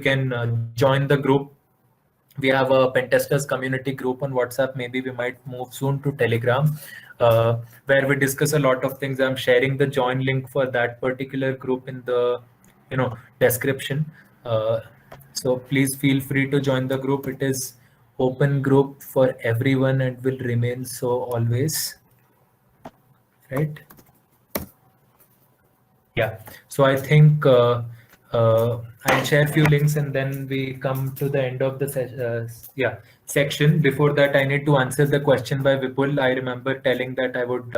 can join the group. We have a Pentesters community group on WhatsApp. Maybe we might move soon to Telegram, where we discuss a lot of things. I'm sharing the join link for that particular group in the description. So please feel free to join the group. It is open group for everyone and will remain so always. Right? Yeah. So I think I'll share a few links and then we come to the end of the section. Before that, I need to answer the question by Vipul. I remember telling that I would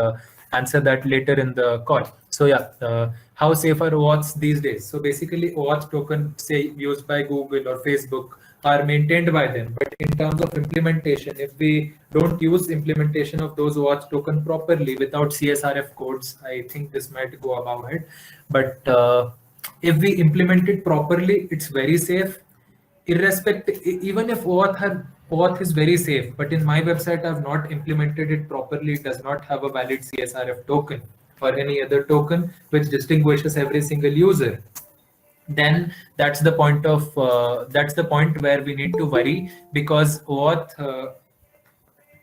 answer that later in the call. So yeah, how safe are OAuths these days? So basically, OAuth token, say used by Google or Facebook, are maintained by them. But in terms of implementation, if we don't use implementation of those OAuth token properly without CSRF codes, I think this might go above it. But if we implement it properly, it's very safe. Irrespective, even if OAuth is very safe, but in my website I've not implemented it properly. It does not have a valid CSRF token or any other token which distinguishes every single user. Then that's the point where we need to worry, because OAuth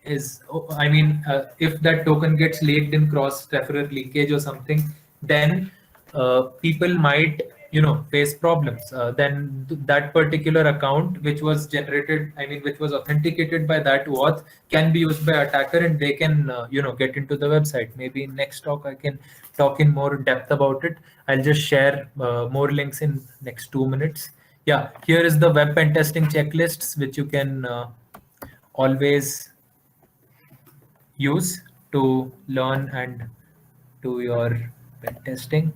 if that token gets leaked in cross referrer leakage or something, then people might face problems. Then that particular account which was generated, which was authenticated by that OAuth, can be used by attacker and they can get into the website. Maybe in next talk I can talk in more depth about it. I'll just share more links in next 2 minutes. Yeah, here is the web pen testing checklists which you can always use to learn and do your pen testing.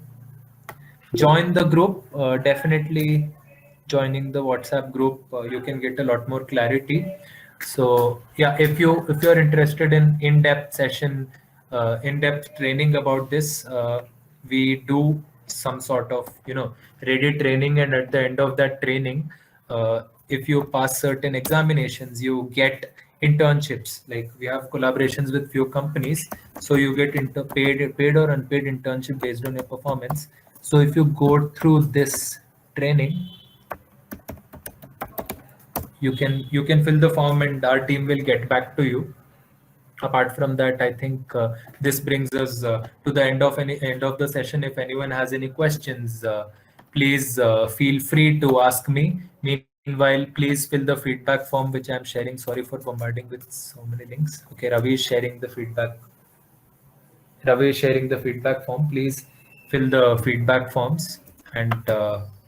Join the group. Definitely joining the WhatsApp group, you can get a lot more clarity. So yeah, if you're interested in in-depth session, in-depth training about this, we do some sort of ready training, and at the end of that training, if you pass certain examinations, you get internships. Like we have collaborations with few companies, so you get paid or unpaid internship based on your performance. So if you go through this training, you can fill the form and our team will get back to you. Apart from that, I think this brings us to the end of the session. If anyone has any questions, please feel free to ask me. Meanwhile, please fill the feedback form which I'm sharing. Sorry for bombarding with so many links. Okay, Ravi is sharing the feedback. Ravi is sharing the feedback form. Please fill the feedback forms and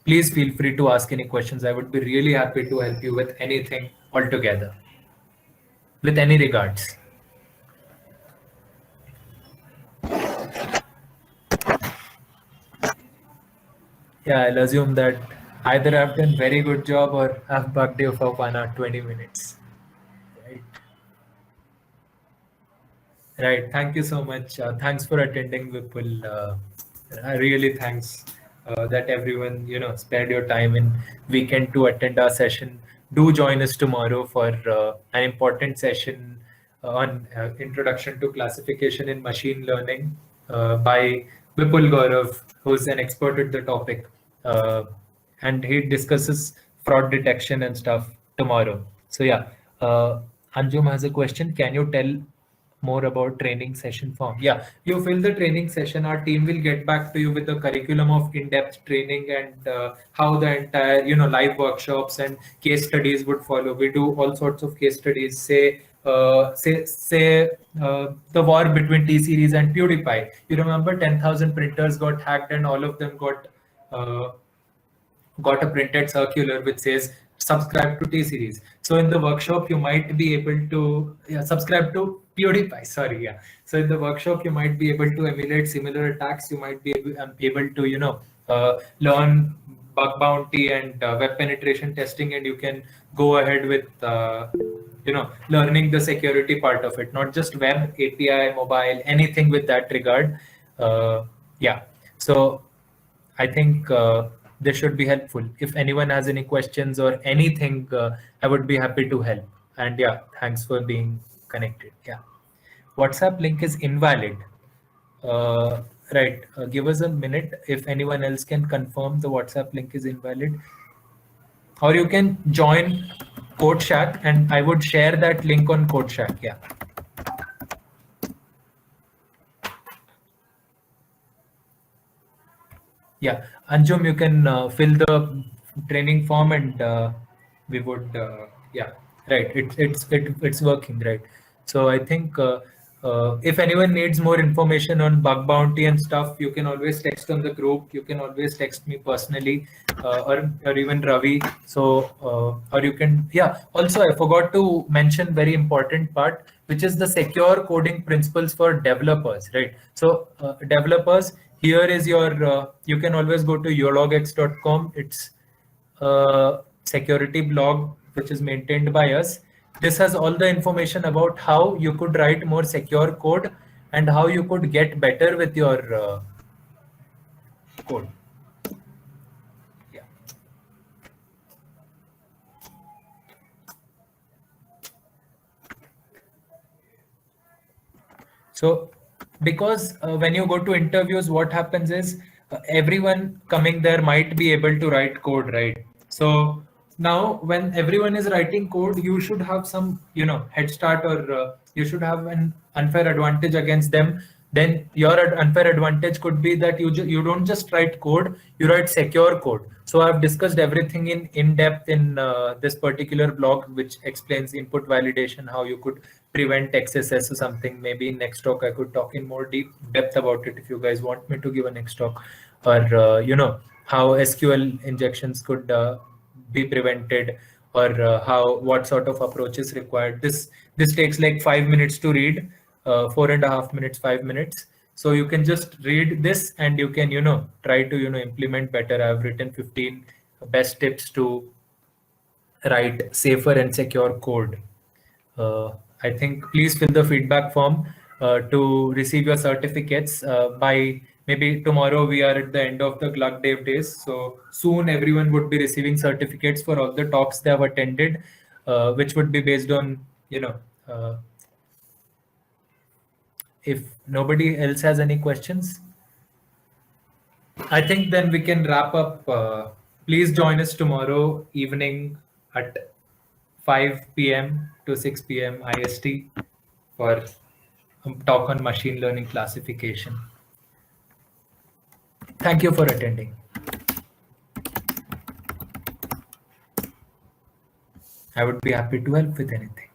please feel free to ask any questions. I would be really happy to help you with anything altogether. With any regards. Yeah, I'll assume that either I've done very good job or I've bugged you for 1 or 20 minutes. Right. Right. Thank you so much. Thanks for attending, Vipul. I really thanks that everyone spared your time in weekend to attend our session. Do join us tomorrow for an important session on introduction to classification in machine learning by Vipul Gaurav, who's an expert at the topic, and he discusses fraud detection and stuff tomorrow. So yeah, Anjum has a question. Can you tell more about training session form? Yeah, you fill the training session. Our team will get back to you with the curriculum of in-depth training and how the entire live workshops and case studies would follow. We do all sorts of case studies. Say the war between T-Series and PewDiePie. You remember 10,000 printers got hacked and all of them got a printed circular which says subscribe to T-Series. So in the workshop, you might be able to subscribe to PewDiePie. Sorry, yeah. So in the workshop, you might be able to emulate similar attacks. You might be able to learn bug bounty and web penetration testing, and you can go ahead with learning the security part of it, not just web, API, mobile, anything with that regard. Yeah. So I think this should be helpful. If anyone has any questions or anything, I would be happy to help. And yeah, thanks for being connected. Yeah. WhatsApp link is invalid. Right. Give us a minute. If anyone else can confirm the WhatsApp link is invalid. or you can join CodeShack, and I would share that link on CodeShack. Yeah. Yeah, Anjum, you can fill the training form, and we would, yeah, right. It's working, right? So I think if anyone needs more information on bug bounty and stuff, you can always text on the group. You can always text me personally, or even Ravi. So or you can, yeah. Also, I forgot to mention very important part, which is the secure coding principles for developers, right? So developers, here is your, you can always go to yologx.com. It's a security blog which is maintained by us. This has all the information about how you could write more secure code and how you could get better with your code. Yeah. So, because when you go to interviews, what happens is everyone coming there might be able to write code, right? So now, when everyone is writing code, you should have some, head start, or you should have an unfair advantage against them. Then your unfair advantage could be that you don't just write code, you write secure code. So I've discussed everything in depth in this particular blog, which explains input validation, how you could prevent XSS or something. Maybe next talk I could talk in more deep depth about it if you guys want me to give a next talk, or how SQL injections could be prevented, or what sort of approach is required. This takes like 5 minutes to read, 4.5 minutes, 5 minutes. So you can just read this and you can try to implement better. I've written 15 best tips to write safer and secure code. I think please fill the feedback form to receive your certificates by maybe tomorrow. We are at the end of the Glug Dev days, so soon everyone would be receiving certificates for all the talks they have attended, which would be based on if nobody else has any questions, I think then we can wrap up. Please join us tomorrow evening at 5 p.m. to 6 p.m. IST for talk on machine learning classification. Thank you for attending. I would be happy to help with anything.